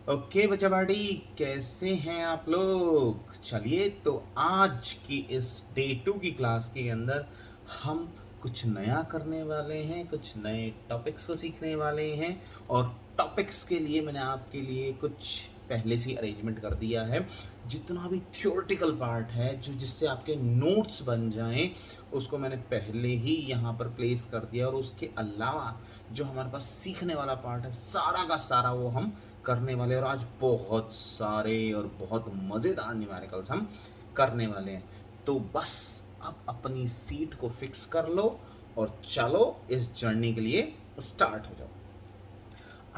Okay बच्चा party, कैसे हैं आप लोग। चलिए तो आज की इस डे 2 की क्लास के अंदर हम कुछ नया करने वाले हैं, कुछ नए टॉपिक्स को सीखने वाले हैं। और टॉपिक्स के लिए मैंने आपके लिए कुछ पहले से अरेंजमेंट कर दिया है। जितना भी थियोरेटिकल पार्ट है जो जिससे आपके नोट्स बन जाएं, उसको मैंने पहले ही यहाँ पर प्लेस कर दिया। और उसके अलावा जो हमारे पास सीखने वाला पार्ट है सारा का सारा वो हम करने वाले। और आज बहुत सारे और बहुत मज़ेदार न्यूमेरिकल्स हम करने वाले हैं। तो बस अब अपनी सीट को फिक्स कर लो और चलो इस जर्नी के लिए स्टार्ट हो जाओ।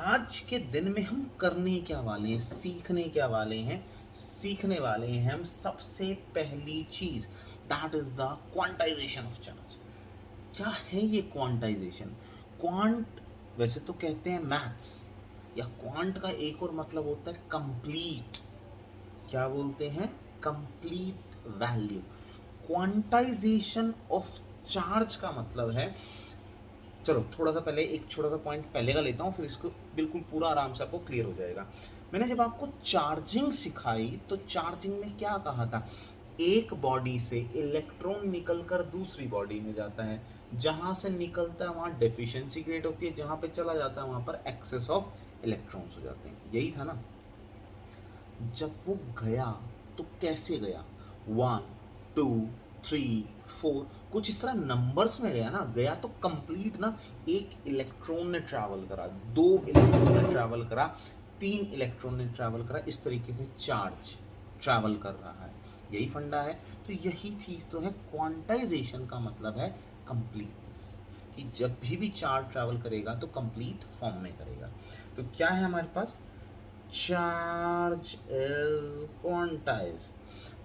आज के दिन में हम करने क्या वाले हैं, सीखने क्या वाले हैं। सीखने वाले हैं हम सबसे पहली चीज, that is the quantization of charge. क्या है ये क्वांटाइजेशन? क्वांट वैसे तो कहते हैं मैथ्स, या क्वांट का एक और मतलब होता है कंप्लीट। क्या बोलते हैं? Complete value. Quantization of charge का मतलब है, चलो थोड़ा सा पहले एक छोटा सा पॉइंट पहले का लेता हूँ, फिर इसको बिल्कुल पूरा आराम से आपको क्लियर हो जाएगा। मैंने जब आपको चार्जिंग सिखाई तो चार्जिंग में क्या कहा था? एक बॉडी से इलेक्ट्रॉन निकलकर दूसरी बॉडी में जाता है, जहां से निकलता है वहां डेफिशिएंसी क्रिएट होती है, जहां पे चला जाता है वहां पर एक्सेस ऑफ इलेक्ट्रॉन्स हो जाते हैं। यही था ना? जब वो गया तो कैसे गया? 1 2 3 4 कुछ इस तरह नंबर्स में गया ना। गया तो कंप्लीट ना। एक इलेक्ट्रॉन ने ट्रैवल करा, दो इलेक्ट्रॉन ने ट्रैवल करा, तीन इलेक्ट्रॉन ने ट्रैवल करा, इस तरीके से चार्ज ट्रैवल कर रहा है। यही फंडा है। तो यही चीज़ तो है, क्वांटाइजेशन का मतलब है कंप्लीटनेस, कि जब भी चार्ज ट्रैवल करेगा तो कंप्लीट फॉर्म में करेगा। तो क्या है हमारे पास? Charge is quantize,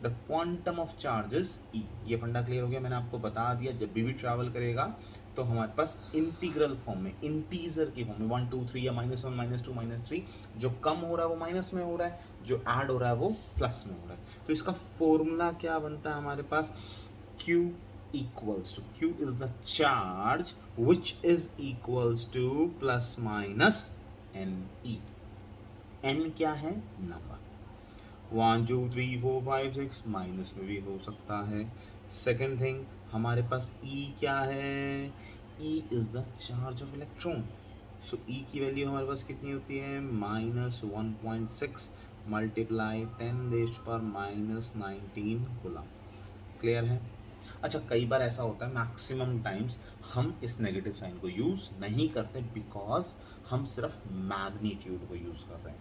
the quantum of charge is e. ये फंडा क्लियर हो गया। मैंने आपको बता दिया जब भी ट्रैवल करेगा तो हमारे पास इंटीग्रल फॉर्म में, इंटीजर के फॉर्म में 1 2 3 या -1 -2 -3, जो कम हो रहा है वो माइनस में हो रहा है, जो ऐड हो रहा है वो प्लस में हो रहा है। तो इसका फॉर्मूला क्या बनता है हमारे पास? Q equals to, Q is the charge which is equals to plus minus NE। N क्या है? नंबर। 1 2 3 4 5 6 माइनस में भी हो सकता है। सेकेंड थिंग हमारे पास ई क्या है? E is the charge of electron. So e की वैल्यू हमारे पास कितनी होती है? -1.6 मल्टीप्लाई 10⁻⁻19 गुना। क्लियर है? अच्छा, कई बार ऐसा होता है, मैक्सिमम टाइम्स हम इस नेगेटिव साइन को यूज़ नहीं करते बिकॉज हम सिर्फ मैग्नीट्यूड को यूज़ कर रहे हैं।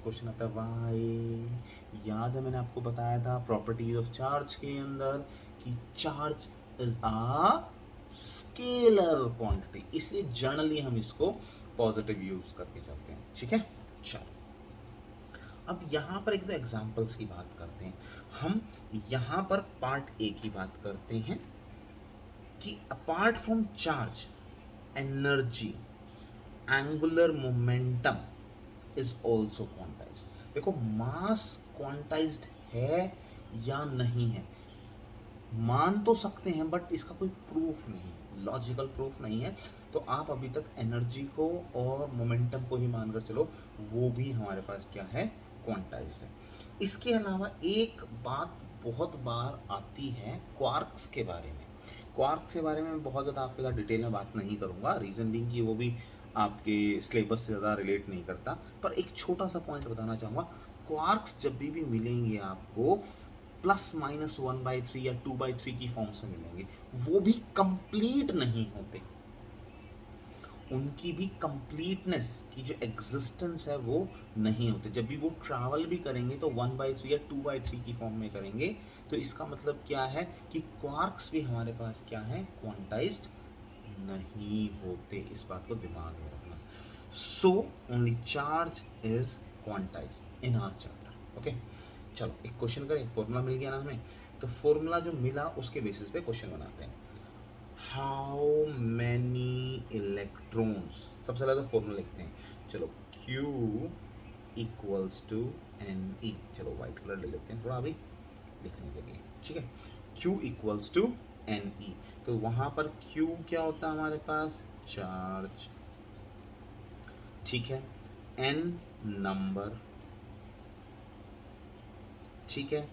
क्वेश्चन आता है वाई। याद है मैंने आपको बताया था प्रॉपर्टीज ऑफ चार्ज के अंदर कि charge is a scalar quantity, इसलिए जनरली हम इसको पॉजिटिव यूज करके चलते हैं। ठीक है, चलो अब यहाँ पर एक दो एग्जाम्पल्स की बात करते हैं। हम यहाँ पर पार्ट ए की बात करते हैं कि apart from charge, energy, angular momentum is also quantize. देखो मास क्वांटाइज्ड है या नहीं है, मान तो सकते हैं बट इसका कोई प्रूफ नहीं है, लॉजिकल प्रूफ नहीं है। तो आप अभी तक एनर्जी को और मोमेंटम को ही मानकर चलो, वो भी हमारे पास क्या है? क्वांटाइज्ड है। इसके अलावा एक बात बहुत बार आती है क्वार्क्स के बारे में। क्वार्क्स के बारे में मैं बहुत ज़्यादा आपके साथ डिटेल में बात नहीं करूँगा, रीज़न बिंग कि वो भी आपके सिलेबस से ज़्यादा रिलेट नहीं करता। पर एक छोटा सा पॉइंट बताना चाहूँगा, क्वार्क्स जब भी मिलेंगे आपको +-1/3 या 2/3 की फॉर्म्स में मिलेंगे, वो भी कंप्लीट नहीं होते। उनकी भी कंप्लीटनेस की जो एग्जिस्टेंस है वो नहीं होती। जब भी वो ट्रैवल भी करेंगे तो 1/3 या 2/3 की फॉर्म में करेंगे। तो इसका मतलब क्या है कि क्वार्क्स भी हमारे पास क्या है? क्वांटाइज्ड नहीं होते। इस बात को दिमाग में रखना। So only charge is quantized in our chapter. Okay, चलो एक क्वेश्चन करें। फॉर्मूला मिल गया ना हमें, तो फॉर्मूला जो मिला उसके बेसिस पे क्वेश्चन बनाते हैं। हाउ मैनी इलेक्ट्रॉन्स, सबसे पहले तो फॉर्मूला लिखते हैं। चलो Q equals to n e. चलो वाइट कलर ले लेते हैं थोड़ा अभी लिखने के लिए। ठीक है, Q equals to n e. तो वहाँ पर Q क्या होता है हमारे पास? चार्ज। ठीक है, N नंबर ठीक है।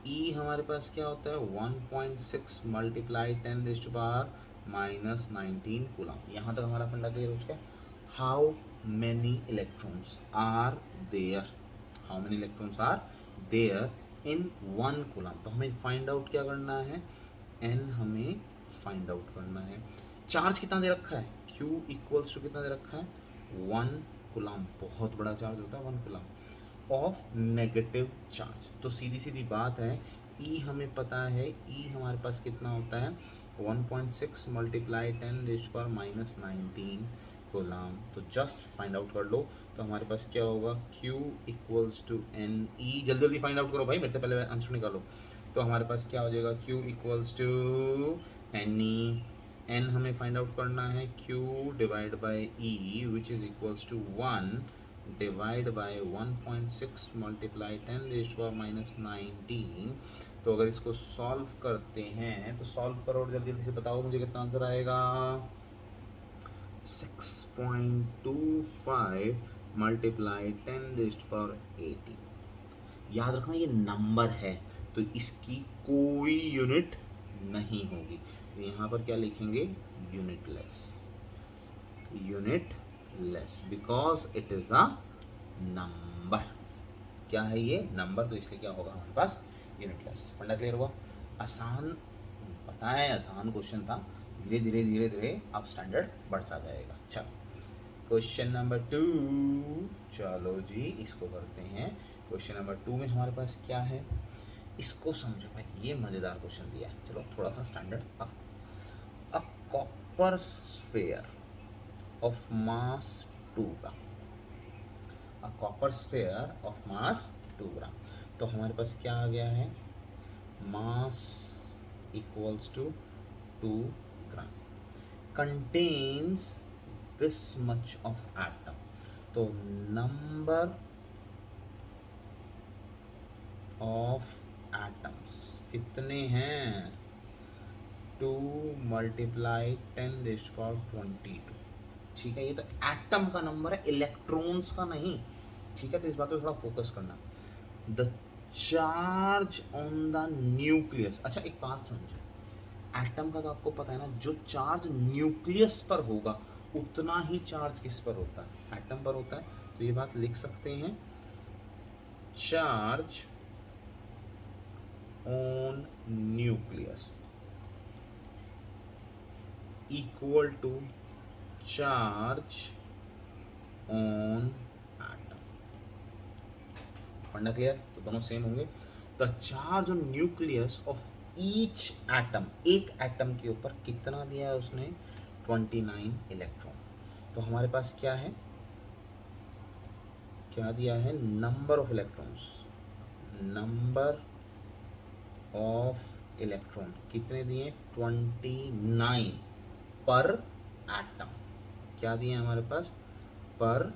ई हमारे पास क्या होता है 1.6 मल्टीप्लाई 10⁻⁻⁻19 कूलम। यहाँ तक हमारा फंडा क्लियर हो चुका है। How many electrons are there, how many electrons are there in 1 coulomb. तो हमें फाइंड आउट क्या करना है, एन हमें फाइंड आउट करना है। चार्ज कितना दे रखा है, Q इक्वल्स टू कितना दे रखा है 1 कूलम, बहुत बड़ा चार्ज होता है 1 कूलम ऑफ नेगेटिव चार्ज। तो सीधी सीधी बात है, E हमें पता है, E हमारे पास कितना होता है 1.6 मल्टीप्लाई 10⁻⁻19 कूलम। तो जस्ट फाइंड आउट कर लो। तो हमारे पास क्या होगा Q equals to n e, जल्दी जल्दी फाइंड आउट करो भाई, मेरे से पहले आंसर निकालो। तो हमारे पास क्या हो जाएगा Q equals to n e, n हमें फाइंड आउट करना है Q divide by e which is equals to 1 divide by 1.6 multiply 10⁻⁻19। तो अगर इसको सॉल्व करते हैं तो सॉल्व करो और जल्दी जल्दी से बताओ मुझे कितना आंसर आएगा। 6.25 मल्टीप्लाई 10⁻80। याद रखना ये नंबर है तो इसकी कोई यूनिट नहीं होगी। तो यहाँ पर क्या लिखेंगे unitless, unitless because it is a number. क्या है ये नंबर, तो इसलिए क्या होगा हमारे पास यूनिटलेस। फंडा क्लियर हुआ। आसान पता है, आसान क्वेश्चन था, धीरे धीरे धीरे धीरे अब स्टैंडर्ड बढ़ता जाएगा। चलो क्वेश्चन नंबर 2, चलो जी इसको करते हैं। क्वेश्चन नंबर 2 में हमारे पास क्या है, इसको समझो भाई, ये मज़ेदार क्वेश्चन दिया है। चलो थोड़ा सा standard up. A copper sphere of mass 2 gram, a copper sphere of mass 2 gram. तो हमारे पास क्या आ गया है, mass equals to 2 gram, contains this much of atom. तो नंबर ऑफ एटम्स कितने हैं 2 मल्टीप्लाई 10⁻22। ठीक है, ये तो एटम का नंबर है, इलेक्ट्रॉन्स का नहीं। ठीक है, तो इस बात पे थोड़ा फोकस करना। The charge on the nucleus. अच्छा एक बात समझो, एटम का तो आपको पता है ना, जो चार्ज न्यूक्लियस पर होगा उतना ही चार्ज किस पर होता है, एटम पर होता है। तो ये बात लिख सकते हैं, charge on nucleus equal to charge on atom. फंडा क्लियर, तो दोनों सेम होंगे। The charge on nucleus of each atom, एक एटम के ऊपर कितना दिया है उसने 29 इलेक्ट्रॉन। तो हमारे पास क्या है, क्या दिया है number of electrons, number of electron कितने दिए 29 पर एटम। क्या दिए हमारे पास पर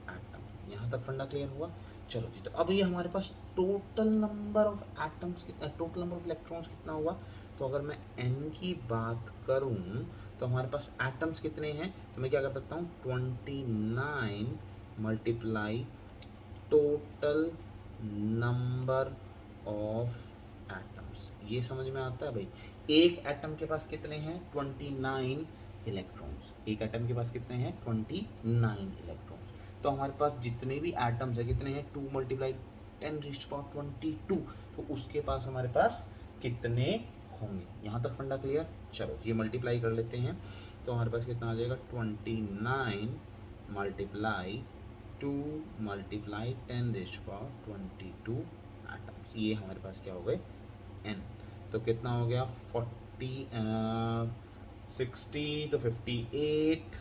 एटम। यहाँ तक फंडा क्लियर हुआ। चलो जी, तो अब ये हमारे पास total number of atoms, total number of electrons कितना हुआ। तो अगर मैं n की बात करूँ तो हमारे पास एटम्स कितने हैं, तो मैं क्या कर सकता हूँ 29 multiply total number of atoms. ये समझ में आता है भाई। एक एटम के पास कितने हैं 29 इलेक्ट्रॉन्स, एक एटम के पास कितने हैं 29 इलेक्ट्रॉन्स। तो हमारे पास जितने भी एटम्स है कितने हैं 2 मल्टीप्लाई 10⁻22। तो उसके पास हमारे पास कितने होंगे। यहाँ तक फंडा क्लियर। चलो ये मल्टीप्लाई कर लेते हैं। तो हमारे पास कितना आ जाएगा 29 मल्टीप्लाई 2 मल्टीप्लाई 10⁻22 एटम्स। ये हमारे पास क्या हो गए n। तो कितना हो गया 60 तो 58,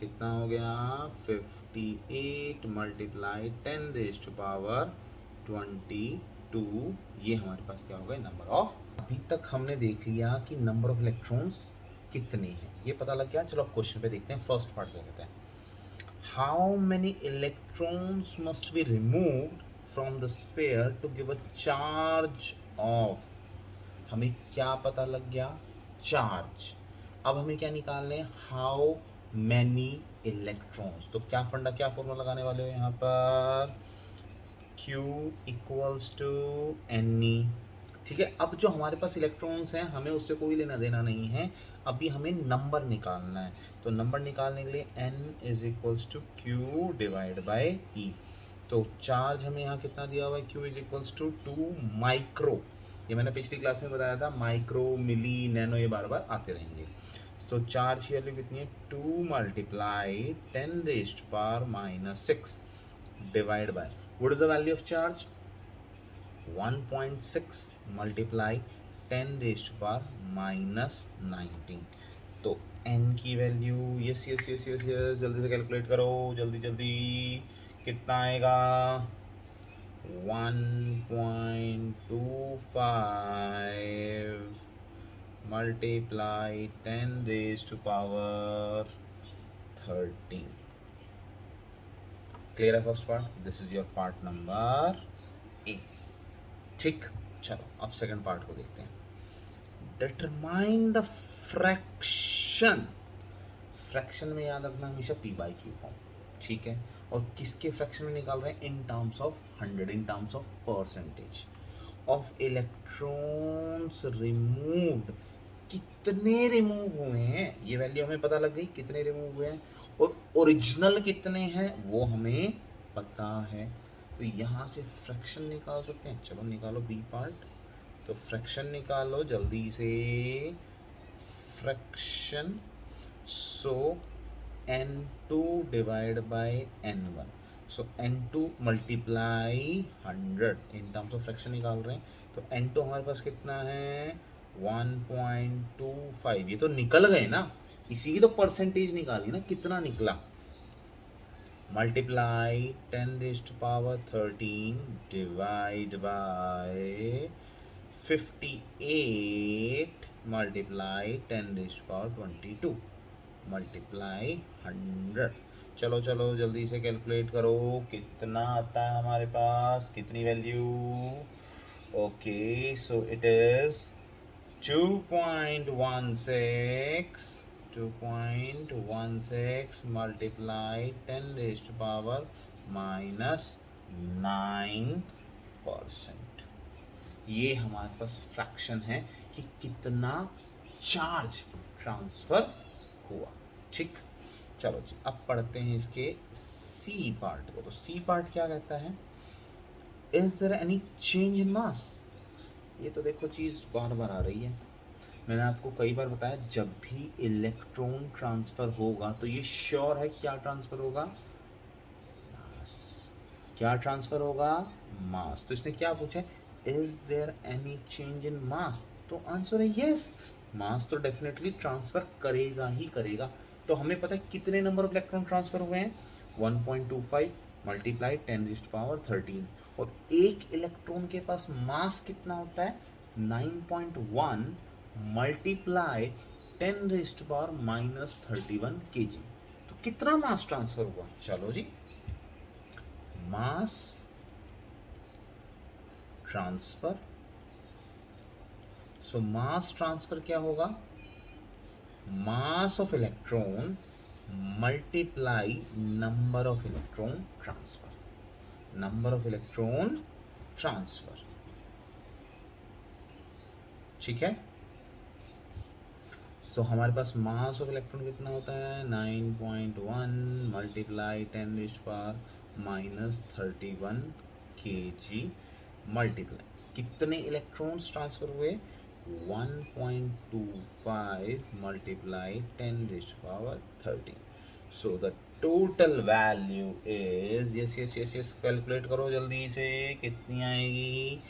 कितना हो गया 58 मल्टीप्लाई 10⁻22। ये हमारे पास क्या हो गया नंबर ऑफ। अभी तक हमने देख लिया कि नंबर ऑफ इलेक्ट्रॉन्स कितने हैं, ये पता लग गया। चलो अब क्वेश्चन पे देखते हैं। फर्स्ट पार्ट क्या कहते हैं, how many electrons must be removed from the sphere to give a charge of. हमें क्या पता लग गया चार्ज। अब हमें क्या निकालना है हाउ मैनी इलेक्ट्रॉन्स। तो क्या फंडा, क्या फॉर्मूला लगाने वाले हो यहाँ पर Q इक्वल्स टू Ne। ठीक है, अब जो हमारे पास इलेक्ट्रॉन्स हैं हमें उससे कोई लेना देना नहीं है, अभी हमें नंबर निकालना है। तो नंबर निकालने के लिए N is equals to Q divide by E। तो चार्ज हमें यहाँ कितना दिया हुआ है, Q is equals to 2 micro. ये मैंने पिछली क्लास में बताया था, माइक्रो मिली नैनो ये बार बार आते रहेंगे। तो चार्ज की वैल्यू कितनी है, 2 multiply 10⁻⁻6 divide by, what is the value of charge, 1.6 multiply 10⁻⁻19। तो n की value, yes yes yes yes yes, जल्दी से कैलकुलेट करो, जल्दी जल्दी, कितना आएगा, 1.25 मल्टीप्लाई 10⁻13। क्लियर है first part, this is your part number A. ठीक, चलो अब सेकंड पार्ट को देखते हैं। Determine the fraction. फ्रैक्शन में याद रखना हमेशा p बाई क्यू फॉर्म, ठीक है। और किसके फ्रैक्शन में निकाल रहे हैं, इन terms of 100, in terms of percentage of electrons removed. कितने रिमूव हुए हैं ये वैल्यू हमें पता लग गई, कितने रिमूव हुए हैं, और ओरिजिनल कितने हैं वो हमें पता है। तो यहाँ से फ्रैक्शन निकाल सकते हैं, चलो निकालो बी पार्ट। तो फ्रैक्शन निकालो जल्दी से, fraction, so n2 divide by n1, so n2 multiply 100, in terms of fraction निकाल रहे हैं। तो n2 हमारे पास कितना है, 1.25, ये तो निकल गए ना, इसी की तो परसेंटेज निकाली ना, कितना निकला, multiply 10⁻13 divide by 58 multiply 10⁻22 multiply 100। चलो चलो जल्दी से कैलकुलेट करो, कितना आता है हमारे पास, कितनी value, okay, so it is 2.16 multiply 10⁻⁻9%। ये हमारे पास फ्रैक्शन है कि कितना चार्ज ट्रांसफर हुआ। ठीक, चलो जी अब पढ़ते हैं इसके सी पार्ट को। तो सी पार्ट क्या कहता है, is there any change in mass. ये तो देखो चीज़ बार बार आ रही है, मैंने आपको कई बार बताया, जब भी इलेक्ट्रॉन ट्रांसफर होगा तो ये श्योर है क्या ट्रांसफर होगा, मास। क्या ट्रांसफर होगा, मास। तो इसने क्या पूछा, is there any change in mass, तो आंसर है यस, मास तो डेफिनेटली ट्रांसफर करेगा ही करेगा। तो हमें पता है कितने नंबर ऑफ इलेक्ट्रॉन ट्रांसफर हुए हैं, 1.25 मल्टीप्लाई 10⁻13, और एक इलेक्ट्रॉन के पास मास कितना होता है, 9.1 मल्टीप्लाई 10⁻31 kg। तो कितना मास ट्रांसफर हुआ, चलो जी, मास ट्रांसफर, सो मास ट्रांसफर क्या होगा, mass of electron multiply number of electron transfer, number of electron transfer, ठीक है। सो हमारे पास मास ऑफ इलेक्ट्रॉन कितना होता है, 9.1 मल्टीप्लाई 10⁻31 kg मल्टीप्लाई कितने इलेक्ट्रॉन्स ट्रांसफर हुए, 1.25 multiply 10⁻13। So the total value is, yes yes yes yes, calculate करो जल्दी से, कितनी आएगी,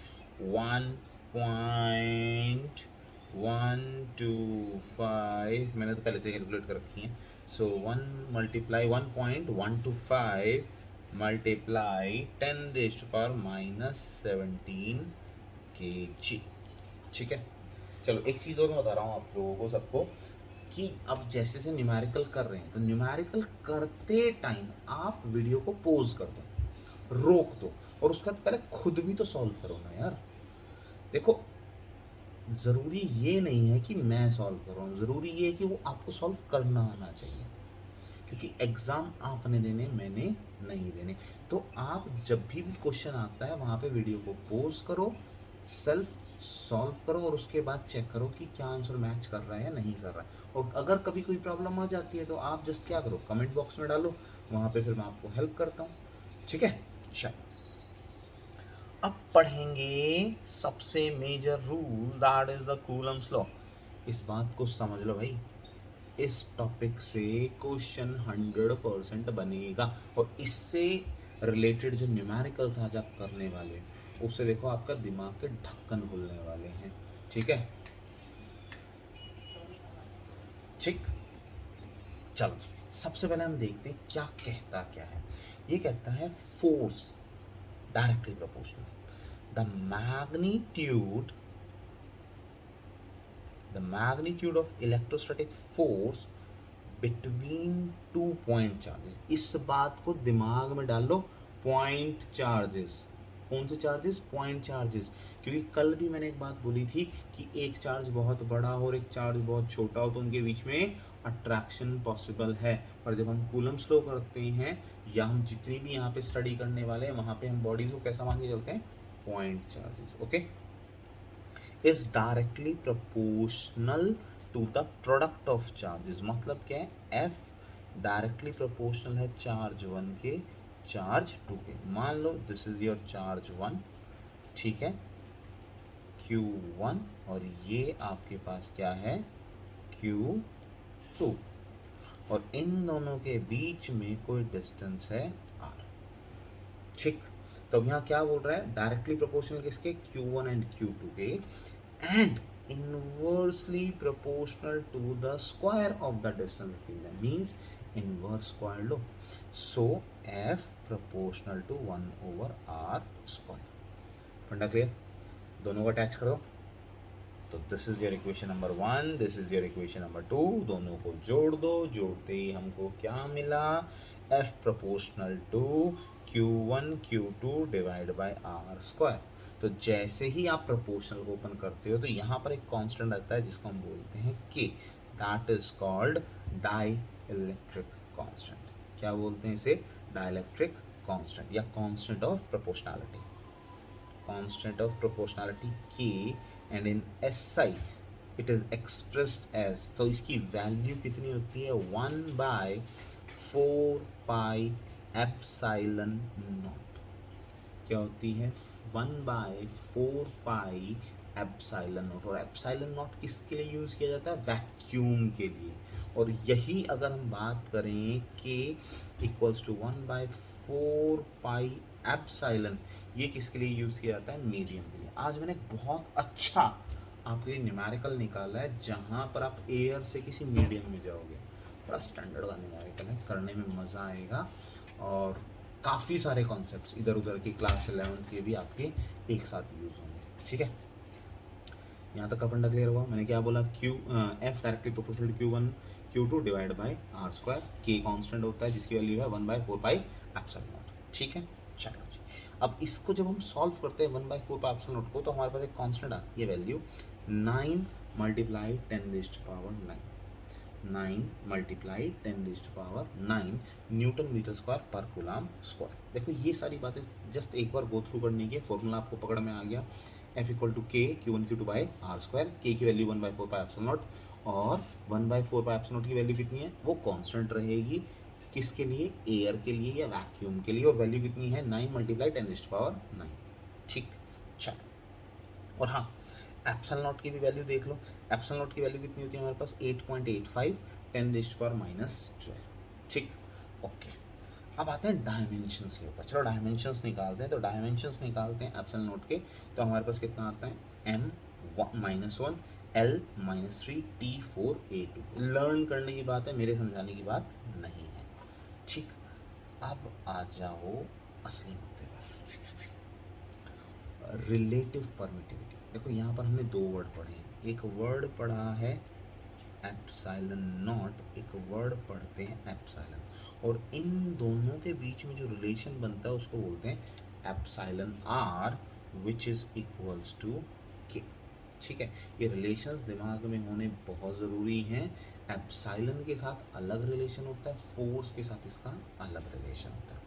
1.125, मैंने तो पहले से कैलकुलेट कर रखी है। सो 1 मल्टीप्लाई 1.125 मल्टीप्लाई 10⁻⁻17 kg, ठीक है। चलो एक चीज़ और मैं बता रहा हूँ आप लोगों को सबको, कि अब जैसे से न्यूमेरिकल कर रहे हैं तो न्यूमेरिकल करते टाइम आप वीडियो को पॉज कर दो, रोक दो, और उसके बाद पहले खुद भी तो सॉल्व करो ना यार। देखो ज़रूरी ये नहीं है कि मैं सॉल्व कर रहा हूँ, ज़रूरी ये है कि वो आपको सॉल्व करना आना चाहिए, क्योंकि एग्ज़ाम आपने देने, मैंने नहीं देने। तो आप जब भी क्वेश्चन आता है वहाँ पे वीडियो को पॉज करो, सेल्फ सॉल्व करो और उसके बाद चेक करो कि क्या आंसर मैच कर रहा है या नहीं कर रहा है। और अगर कभी कोई प्रॉब्लम आ जाती है तो आप जस्ट क्या करो, कमेंट बॉक्स में डालो, वहाँ पे फिर मैं आपको हेल्प करता हूँ। ठीक है, चलो अब पढ़ेंगे सबसे major rule, that is the Coulomb's law. इस बात को समझ लो भाई, इस टॉपिक से क्वेश्चन 100% बनेगा। और इससे रिलेटेड जो न्यूमेरिकल्स आज आप करने वाले हैं उससे देखो आपका दिमाग के ढक्कन खुलने वाले हैं। ठीक है, ठीक, चलो जी सबसे पहले हम देखते हैं क्या कहता क्या है। ये कहता है force directly proportional the magnitude of electrostatic force between 2 point charges. इस बात को दिमाग में डाल लो, पॉइंट चार्जेस। कौन से चार्जेस? Point charges. क्योंकि कल भी मैंने एक बात बोली थी कि एक चार्ज बहुत बड़ा हो और एक चार्ज बहुत छोटा हो तो उनके बीच में अट्रैक्शन पॉसिबल है। पर जब हम कूलम्स लॉ करते हैं या हम जितनी भी यहाँ पे स्टडी करने वाले हैं वहाँ पे हम बॉडीज को कैसा मान के चलते हैं? Point charges. Okay, is directly proportional to the product of charges. मतलब क्या है? एफ डायरेक्टली प्रोपोर्शनल है चार्ज 1 के चार्ज 2 के। मान लो दिस इज योर चार्ज 1, ठीक है, Q1, और ये आपके पास क्या है? Q2, और इन दोनों के बीच में कोई डिस्टेंस है R। ठीक, तो यहाँ क्या बोल रहा है? डायरेक्टली प्रोपोर्शनल किसके? Q1 एंड Q2 के, and inversely proportional to the square of the distance between them, means inverse square low. So F proportional to 1 over R square। फंडा क्लियर? दोनों को अटैच कर दो। तो this is your equation number 1, this is your equation number 2। दोनों को जोड़ दो, जोड़ते ही हमको क्या मिला? F proportional to Q1 Q2 divide by R square. तो जैसे ही आप प्रोपोर्शनल को ओपन करते हो तो यहाँ पर एक कांस्टेंट आता है जिसको हम बोलते हैं K, that is called dielectric constant. क्या बोलते हैं इसे? डाइलेक्ट्रिक कांस्टेंट या constant of proportionality. Constant of proportionality K, and in SI it is expressed as, तो इसकी वैल्यू कितनी होती है? 1/4 पाई एप्सिलॉन नॉट। क्या होती है? 1/4 पाई एप्सिलॉन नॉट। और एप्सिलॉन नॉट किसके लिए यूज़ किया जाता है? वैक्यूम के लिए। और यही अगर हम बात करें कि इक्वल्स टू 1/4 पाई एप्सिलॉन, ये किसके लिए यूज़ किया जाता है? मीडियम के लिए। आज मैंने एक बहुत अच्छा आपके लिए न्यूमेरिकल निकाला है जहाँ पर आप एयर से किसी मीडियम में जाओगे। बड़ा स्टैंडर्ड का न्यूमेरिकल है, करने में मज़ा आएगा और काफ़ी सारे कॉन्सेप्ट्स इधर उधर की क्लास 11 के भी आपके एक साथ यूज़ होंगे। ठीक है, यहाँ तक का फंडा क्लियर हुआ। मैंने क्या बोला? F directly proportional to Q1 Q2 divide by R square. K constant होता है जिसकी वैल्यू है 1/4 पाई एप्सिलॉन नॉट। ठीक है, चलो जी। अब इसको जब हम सॉल्व करते हैं 1/4 पाई एप्सिलॉन नॉट को, तो हमारे पास एक कांस्टेंट आती है value 9 multiply 10⁻⁹। 9 multiply 10⁻⁹ newton metre square पर कूलम स्क्वायर। देखो ये सारी बातें जस्ट एक बार गो थ्रू करने की, फॉर्मूला आपको पकड़ में आ गया। F equal to K Q1 Q2 by R square. K की वैल्यू 1/4 पाई एप्सिलॉन नॉट, और 1/4 पाई एप्सिलॉन नॉट की वैल्यू कितनी है? वो कांस्टेंट रहेगी। किसके लिए? एयर के लिए या वैक्यूम के लिए। और वैल्यू कितनी है? 9 मल्टीप्लाई 10⁻⁹। ठीक, चलो। और हाँ, एप्सिलॉन नॉट की भी वैल्यू देख लो। एप्सिलॉन नॉट की वैल्यू कितनी होती है हमारे पास? 8.85 10⁻⁻²। ठीक, ओके। अब आते हैं डायमेंशंस के ऊपर। चलो डायमेंशंस निकालते हैं। तो डायमेंशंस निकालते हैं एप्सिलॉन नॉट के, तो हमारे पास कितना आता है? m-1 L-3 T4 A2। Learn करने की बात है, मेरे समझाने की बात नहीं है। ठीक, अब आ जाओ असली मुद्दे पर, रिलेटिव परमिटिविटी। देखो यहाँ पर हमने दो वर्ड पढ़े हैं। एक वर्ड पढ़ा है एप्सिलॉन नॉट, एक वर्ड पढ़ते हैं एप्सिलॉन, और इन दोनों के बीच में जो रिलेशन बनता है उसको बोलते हैं epsilon r which is equals to k. ठीक है, ये रिलेशंस दिमाग में होने बहुत ज़रूरी हैं। एप्सिलॉन के साथ अलग रिलेशन होता है, फोर्स के साथ इसका अलग रिलेशन होता है।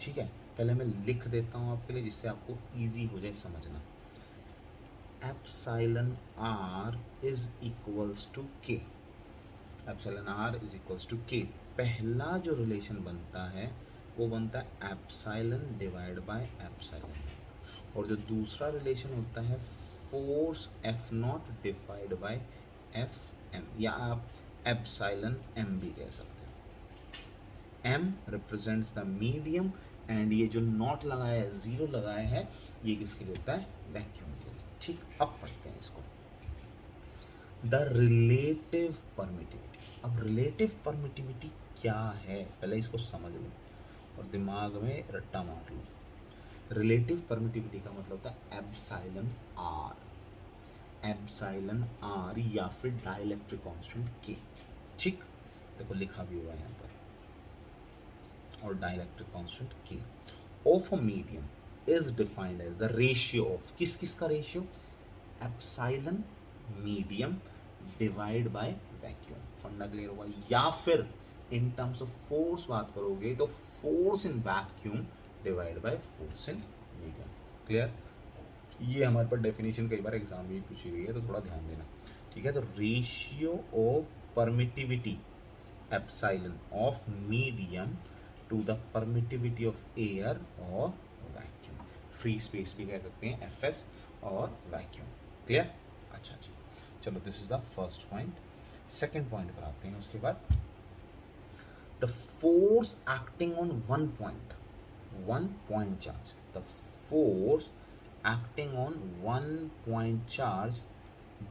ठीक है, पहले मैं लिख देता हूँ आपके लिए जिससे आपको ईजी हो जाए समझना। Epsilon r is equals to k, epsilon r is equals to k. पहला जो रिलेशन बनता है वो बनता है एप्सिलॉन डिवाइड बाय एप्सिलॉन, और जो दूसरा रिलेशन होता है force f naught divide by f m, या आप एप्सिलॉन एम भी कह सकते हैं। M represents the medium, and ये जो नॉट लगाया है, जीरो लगाया है, ये किसके लिए होता है? वैक्यूम के लिए। ठीक, अब पढ़ते हैं इसको। The relative permittivity. अब रिलेटिव परमिटिविटी क्या है, पहले इसको समझ लो और दिमाग में रट्टा मार लो। रिलेटिव परमिटिविटी का मतलब होता है एप्सिलॉन आर, एप्सिलॉन आर या फिर डाइलेक्ट्रिक कांस्टेंट के। ठीक, देखो लिखा भी हुआ है यहाँ पर, और dielectric constant k of a medium is defined as the ratio of, किस किस का ratio? Epsilon medium divide by vacuum. फंडा क्लियर होगा? या फिर इन टर्म्स ऑफ फोर्स बात करोगे तो force in vacuum divide by force in medium. Clear? ये हमारे पर डेफिनेशन कई बार एग्जाम में भी पूछी गई है, तो थोड़ा ध्यान देना। ठीक है, तो ratio of permittivity epsilon of medium to the permittivity of air और वैक्यूम। फ्री स्पेस भी कह सकते हैं एफएस, और वैक्यूम। क्लियर? अच्छा जी, चलो this is the first point. Second point पर आते हैं उसके बाद। The force acting on one point charge, the force acting on one point charge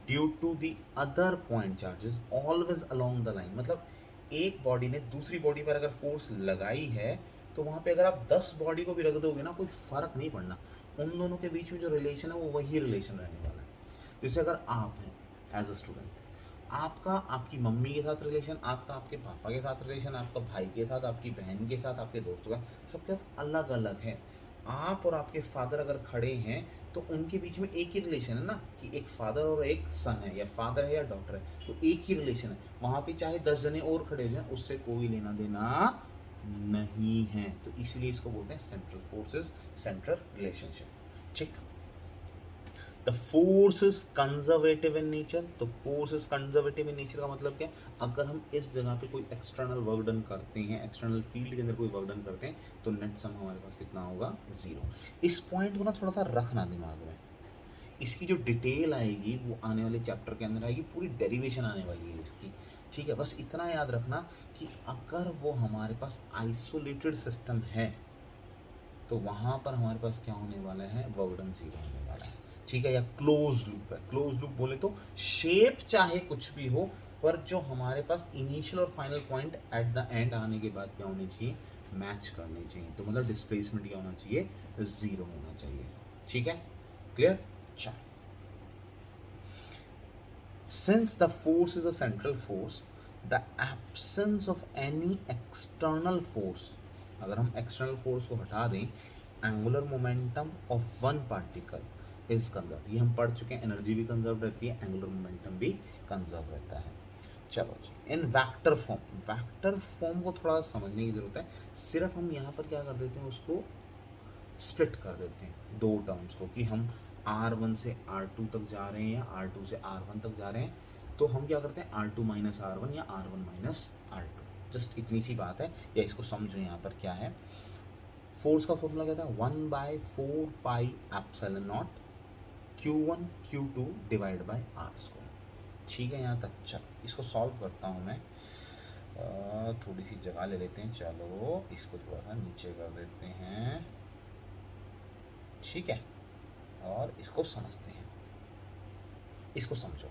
due to the other point charges always along the line। मतलब एक body ने दूसरी body पर अगर फोर्स लगाई है तो वहाँ पे अगर आप 10 बॉडी को भी रख दोगे ना, कोई फर्क नहीं पड़ना, उन दोनों के बीच में जो रिलेशन है वो वही रिलेशन रहने वाला है। जैसे अगर आप हैं एज अ स्टूडेंट, आपका आपकी मम्मी के साथ रिलेशन, आपका आपके पापा के साथ रिलेशन, आपका भाई के साथ, आपकी बहन के साथ, आपके दोस्तों का, सबके साथ अलग अलग है। आप और आपके फादर अगर खड़े हैं तो उनके बीच में एक ही रिलेशन है ना, कि एक फादर और एक सन है, या फादर है या डॉटर है, तो एक ही रिलेशन है। वहाँ पे चाहे 10 जने और खड़े हो जाएं, उससे कोई लेना देना नहीं है। तो इसलिए इसको बोलते हैं सेंट्रल फोर्सेस, सेंट्रल रिलेशनशिप। ठीक, the force is conservative in nature. तो force is conservative in nature का मतलब क्या? अगर हम इस जगह पे कोई एक्सटर्नल वर्क डन करते हैं, एक्सटर्नल फील्ड के अंदर कोई वर्क डन करते हैं, तो नेट सम हमारे पास कितना होगा? जीरो। इस पॉइंट को ना थोड़ा सा रखना दिमाग में, इसकी जो डिटेल आएगी वो आने वाले चैप्टर के अंदर आएगी, पूरी डेरिवेशन आने वाली है इसकी। ठीक है, बस इतना याद रखना कि अगर वो हमारे पास आइसोलेटेड सिस्टम है तो वहाँ पर हमारे पास क्या होने वाला है? वर्क डन जीरो होने वाला है। ठीक है, या क्लोज लूप है। क्लोज लूप बोले तो शेप चाहे कुछ भी हो, पर जो हमारे पास इनिशियल और final point at the end आने के बाद क्या होने चाहिए? मैच करने चाहिए। तो मतलब डिस्प्लेसमेंट क्या होना चाहिए? जीरो होना चाहिए। ठीक है, क्लियर? अच्छा, since the force is a central force, the absence of any external force, अगर हम एक्सटर्नल फोर्स को हटा दें, angular momentum of one particle is conserve. ये हम पढ़ चुके हैं, एनर्जी भी कंजर्व रहती है, एंगुलर मोमेंटम भी कंजर्व रहता है। चलो जी, in vector form, vector form को थोड़ा समझने की जरूरत है। सिर्फ हम यहाँ पर क्या कर देते हैं, उसको स्प्लिट कर देते हैं दो टर्म्स को, कि हम R1 से R2 तक जा रहे हैं या R2 से R1 तक जा रहे हैं, तो हम क्या करते हैं R2 माइनस R1 या R1 माइनस R2। जस्ट इतनी सी बात है, या इसको समझो यहाँ पर क्या है। फोर्स का फॉर्मूला क्या था? 1/4 pi epsilon naught Q1 Q2 divide by R square. ठीक है यहाँ तक? चल इसको सॉल्व करता हूँ मैं। थोड़ी सी जगह ले लेते हैं, चलो इसको थोड़ा सा नीचे कर देते हैं। ठीक है, और इसको समझते हैं। इसको समझो,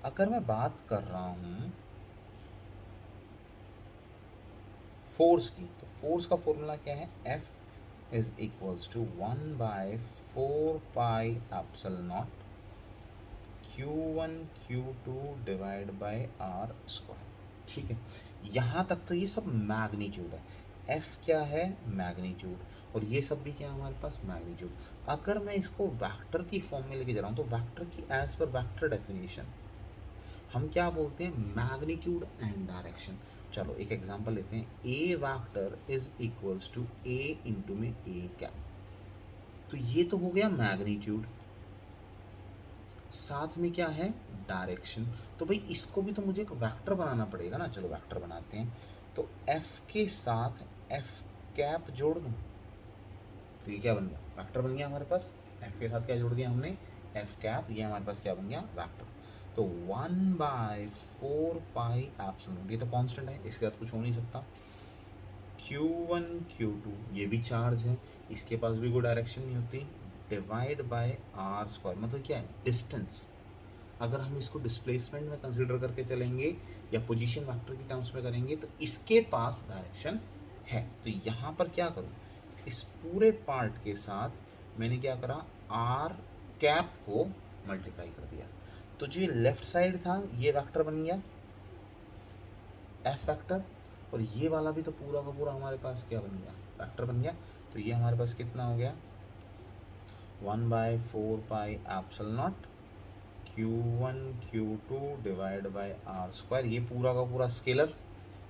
अगर मैं बात कर रहा हूं फोर्स की, तो फोर्स का फॉर्मूला क्या है? F is equals to 1/4 pi epsilon naught Q1 Q2 divide by R square. ठीक है, यहाँ तक तो ये सब मैग्नीट्यूड है। F क्या है? मैग्नीट्यूड, और ये सब भी क्या है हमारे पास? मैग्नीट्यूड। अगर मैं इसको वेक्टर की फॉर्म में लेके जा रहा हूँ, तो वेक्टर की एज पर वेक्टर डेफिनेशन हम क्या बोलते हैं? Magnitude and direction. चलो एक एग्जांपल लेते हैं, a vector is equals to a into में ए कैप। तो ये तो हो गया मैग्नीट्यूड, साथ में क्या है, डायरेक्शन। तो भाई इसको भी तो मुझे एक वेक्टर बनाना पड़ेगा ना। चलो वेक्टर बनाते हैं। तो एफ के साथ एफ कैप जोड़ दूँ तो ये क्या बन गया, वेक्टर बन गया हमारे पास। एफ के साथ क्या जोड़ दिया हमने, एफ कैप, ये हमारे पास क्या बन गया, वेक्टर। तो 1/4 पाई एप्सिलॉन, ये तो कांस्टेंट है, इसके साथ कुछ हो नहीं सकता। Q1 Q2 ये भी चार्ज है, इसके पास भी कोई डायरेक्शन नहीं होती, डिवाइड बाय आर स्क्वायर, मतलब क्या है, डिस्टेंस। अगर हम इसको डिस्प्लेसमेंट में कंसिडर करके चलेंगे या पोजीशन वेक्टर की टर्म्स में करेंगे तो इसके पास डायरेक्शन है। तो यहाँ पर क्या करूँ, इस पूरे पार्ट के साथ मैंने क्या करा, आर कैप को मल्टीप्लाई कर दिया। तो जो ये लेफ्ट साइड था ये वेक्टर बन गया एफ वेक्टर, और ये वाला भी तो पूरा का पूरा हमारे पास क्या बन गया, वेक्टर बन गया। तो ये हमारे पास कितना हो गया, 1/4 pi epsilon naught Q1 Q2 divide by r square, ये पूरा का पूरा स्केलर,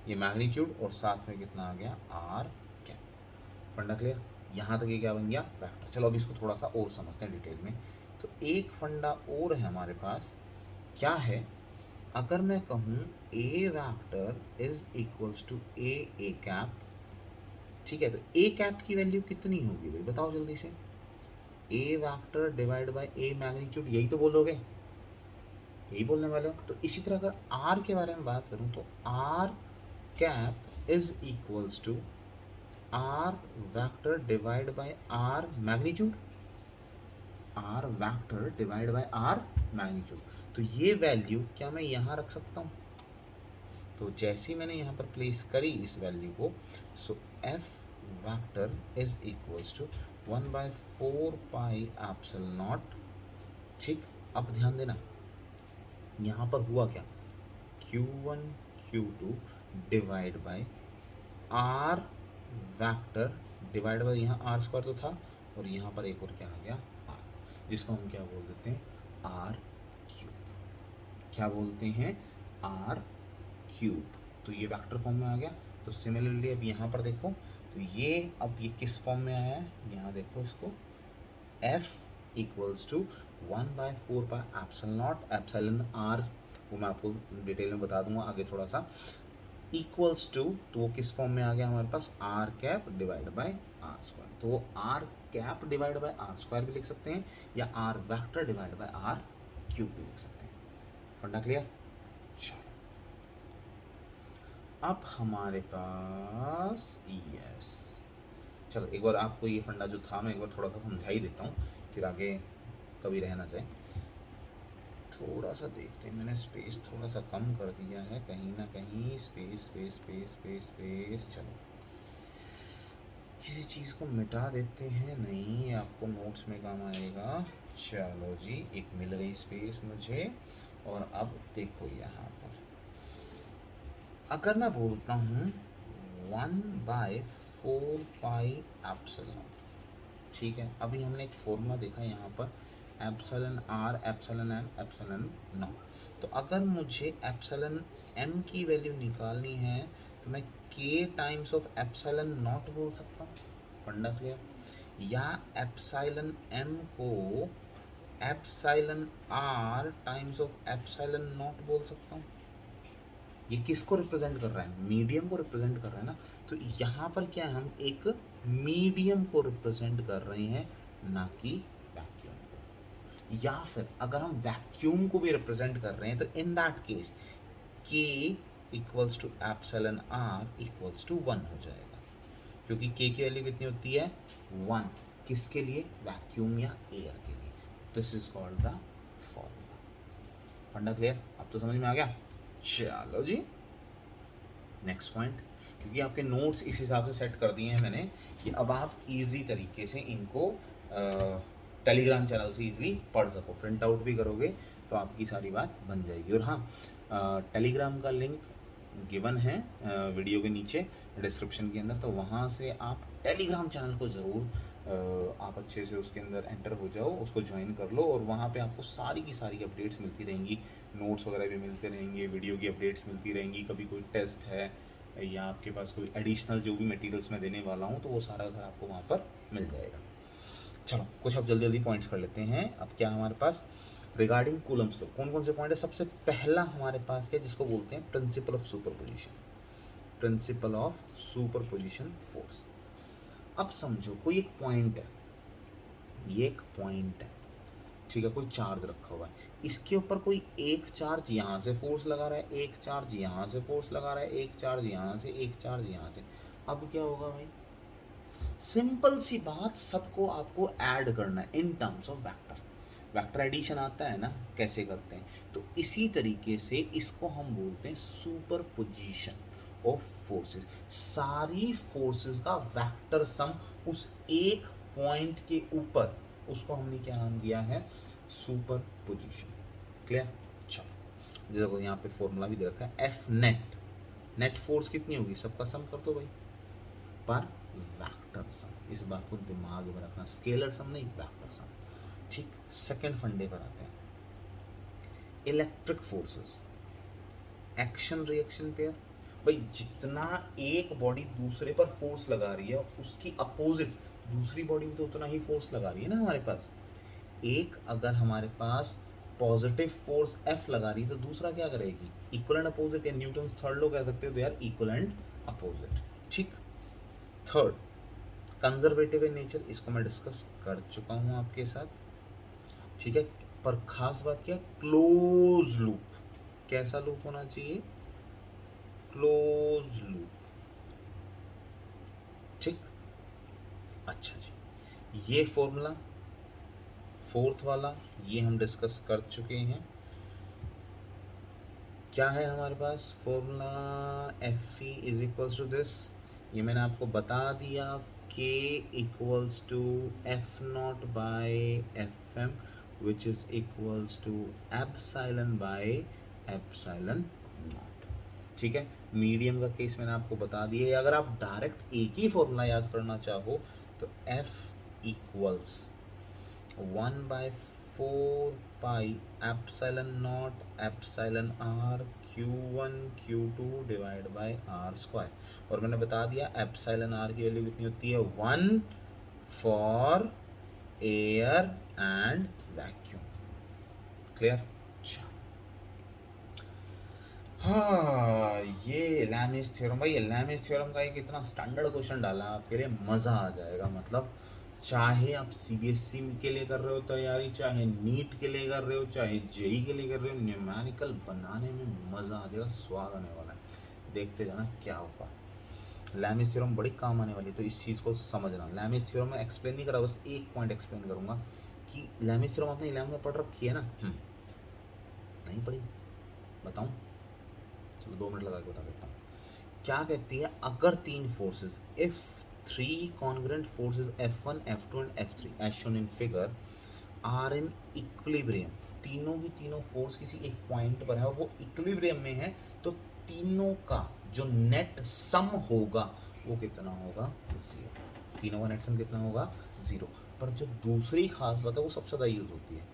ये मैग्नीट्यूड, और साथ में कितना आ गया, आर कैप। फंडा क्लियर, यहाँ तक ये क्या बन गया, वेक्टर। चलो अब इसको थोड़ा सा और समझते हैं डिटेल में। तो एक फंडा और है हमारे पास, क्या है, अगर मैं कहूँ a vector is equals to a cap, ठीक है, तो ए कैप की वैल्यू कितनी होगी भाई, बताओ जल्दी से। A vector divide by a magnitude, यही तो बोलोगे, यही बोलने वाले हो। तो इसी तरह अगर आर के बारे में बात करूँ तो r cap is equals to r vector divide by r magnitude, r vector divide by r magnitude. तो ये वैल्यू क्या मैं यहाँ रख सकता हूँ, तो जैसे ही मैंने यहाँ पर प्लेस करी इस वैल्यू को, so f vector is equals to 1/4 pi epsilon naught. ठीक, अब ध्यान देना यहाँ पर हुआ क्या, Q1 Q2 divide by r vector divide by, यहाँ आर स्क्वायर तो था, और यहाँ पर एक और क्या आ गया, आर, जिसको हम क्या बोल देते हैं, आर क्यूब। क्या बोलते हैं, आर क्यूब। तो ये वेक्टर फॉर्म में आ गया। तो सिमिलरली अब यहाँ पर देखो, तो ये अब ये किस फॉर्म में आया है, यहाँ देखो इसको, f equals to 1/4 epsilon naught, epsilon r वो मैं आपको डिटेल में बता दूंगा आगे थोड़ा सा, इक्वल्स टू, तो वो किस फॉर्म में आ गया हमारे पास, r cap divide by r square. तो वो r cap divide by r square भी लिख सकते हैं, या r vector divide by r cube भी लिख सकते हैं। फंडा क्लियर। चलो अब हमारे पास, यस, चलो एक बार आपको ये फंडा जो था मैं एक बार थोड़ा सा समझा ही देता हूँ, फिर आगे कभी रहना चाहे। थोड़ा सा देखते हैं, मैंने स्पेस थोड़ा सा कम कर दिया है, कहीं ना कहीं space space space space space. चलो किसी चीज़ को मिटा देते हैं, नहीं आपको नोट्स में काम आएगा। चलो जी, एक मिल गई स्पेस मुझे। और अब देखो यहाँ पर अगर मैं बोलता हूँ 1/4 पाई एप्सिलॉन, ठीक है, अभी हमने एक फॉर्मूला देखा यहाँ पर, epsilon r epsilon m epsilon naught. तो अगर मुझे एप्सिलॉन एम की वैल्यू निकालनी है तो मैं के टाइम्स ऑफ एप्सिलॉन नॉट बोल सकता हूँ। फंडा क्लियर। या एप्सिलॉन एम को epsilon r times of epsilon naught बोल सकता हूँ। ये किसको रिप्रेजेंट कर रहा है, मीडियम को रिप्रेजेंट कर रहा है ना। तो यहाँ पर क्या है, हम एक मीडियम को रिप्रेजेंट कर रहे हैं, ना कि वैक्यूम को। या फिर अगर हम वैक्यूम को भी रिप्रेजेंट कर रहे हैं तो in that case k equals to epsilon r equals to 1 हो जाएगा, क्योंकि के की वैल्यू कितनी होती है, 1। किसके लिए, वैक्यूम या एयर के लिए। This is called the formula. फंडा क्लियर, अब तो समझ में आ गया। चलो जी नेक्स्ट पॉइंट, क्योंकि आपके नोट्स इस हिसाब से सेट कर दिए हैं मैंने कि अब आप इजी तरीके से इनको टेलीग्राम चैनल से इजीली पढ़ सको, प्रिंट आउट भी करोगे तो आपकी सारी बात बन जाएगी। और हाँ, टेलीग्राम का लिंक गिवन है वीडियो के नीचे डिस्क्रिप्शन के अंदर, तो वहाँ से आप टेलीग्राम चैनल को ज़रूर आप अच्छे से उसके अंदर एंटर हो जाओ, उसको ज्वाइन कर लो, और वहाँ पे आपको सारी की सारी अपडेट्स मिलती रहेंगी, नोट्स वगैरह भी मिलते रहेंगे, वीडियो की अपडेट्स मिलती रहेंगी, कभी कोई टेस्ट है या आपके पास कोई एडिशनल जो भी मटेरियल्स मैं देने वाला हूँ तो वो सारा सारा आपको वहाँ पर मिल जाएगा। चलो कुछ अब जल्दी जल्दी पॉइंट्स कर लेते हैं। अब क्या हमारे पास रिगार्डिंग कूलम्स लॉ कौन कौन से पॉइंट है। सबसे पहला हमारे पास क्या जिसको बोलते हैं principle of superposition, principle of superposition force. अब समझो कोई एक पॉइंट है, ये एक पॉइंट है, ठीक है, कोई चार्ज रखा हुआ है, इसके ऊपर कोई एक चार्ज यहाँ से फोर्स लगा रहा है, एक चार्ज यहाँ से फोर्स लगा रहा है, एक चार्ज यहाँ से, एक चार्ज यहाँ से। अब क्या होगा भाई, सिंपल सी बात, सबको आपको ऐड करना है in terms of vector. Vector addition आता है ना, कैसे करते हैं, तो इसी तरीके से इसको हम बोलते हैं सुपरपोजिशन ऑफ फोर्सेस। सारी फोर्सेस का वेक्टर सम उस एक पॉइंट के ऊपर, उसको हमने क्या नाम दिया है, सुपरपोजिशन। क्लियर। चलो देखो यहाँ पे फॉर्मूला भी दे रखा है, एफ नेट, नेट फोर्स कितनी होगी, सबका सम कर दो भाई, पर वेक्टर सम। इस बात को दिमाग में रखना, स्केलर सम नहीं, वेक्टर सम। ठीक, सेकंड फंडे पर आते हैं, electric forces, action reaction pair. भाई जितना एक बॉडी दूसरे पर फोर्स लगा रही है, उसकी अपोजिट दूसरी बॉडी भी तो उतना ही फोर्स लगा रही है ना हमारे पास। एक अगर हमारे पास पॉजिटिव फोर्स एफ लगा रही है तो दूसरा क्या करेगी, इक्वलेंट अपोजिट, या न्यूटन थर्ड लॉ कह सकते हो तो यार इक्वलेंट अपोजिट। ठीक। थर्ड, कंजर्वेटिव इन नेचर, इसको मैं डिस्कस कर चुका हूं आपके साथ, ठीक है। पर खास बात क्या, क्लोज लूप। कैसा लूप होना चाहिए, क्लोज लूप। ठीक। अच्छा जी, ये फॉर्मूला फोर्थ वाला ये हम डिस्कस कर चुके हैं। क्या है हमारे पास formula, f e is equals to this, ये मैंने आपको बता दिया, k equals to f naught by f m which is equals to epsilon by epsilon naught. ठीक है। मीडियम का केस मैंने आपको बता दिया। अगर आप डायरेक्ट एक ही फॉर्मूला याद करना चाहो तो f equals 1/4 pi epsilon naught epsilon r Q1 Q2 divide by r square. और मैंने बता दिया एप्सिलॉन आर की वैल्यू कितनी होती है, 1 for air and vacuum. Clear. हाँ, ये लैमिस थ्योरम, भाई लैमिस थ्योरम का एक इतना स्टैंडर्ड क्वेश्चन डाला आपके लिए, मज़ा आ जाएगा। मतलब चाहे आप सीबीएसई के लिए कर रहे हो तैयारी, चाहे नीट के लिए कर रहे हो, चाहे जेई के लिए कर रहे हो, न्यूमेरिकल बनाने में मज़ा आ जाएगा, स्वाद आने वाला है। देखते जाना क्या होगा। लैमिस थ्योरम बड़ी काम आने वाली है, तो इस चीज़ को समझना। लैमिस थ्योरम में एक्सप्लेन नहीं करा, बस एक पॉइंट एक्सप्लेन करूँगा कि लैमिस थ्योरम आपने 11 में पढ़ रखी है ना, नहीं पढ़ी, बताऊँ, चलो 2 मिनट लगा के बता देता हूँ। क्या कहती है, अगर तीन forces, if 3 congruent forces F1, F2 and F3 as shown in figure are in equilibrium, तीनों की तीनों फोर्स किसी एक पॉइंट पर है और वो इक्विलिब्रियम में है, तो तीनों का जो नेट सम होगा वो कितना होगा, 0। तीनों का नेट सम कितना होगा, 0। पर जो दूसरी खास बात है वो सबसे ज़्यादा यूज होती है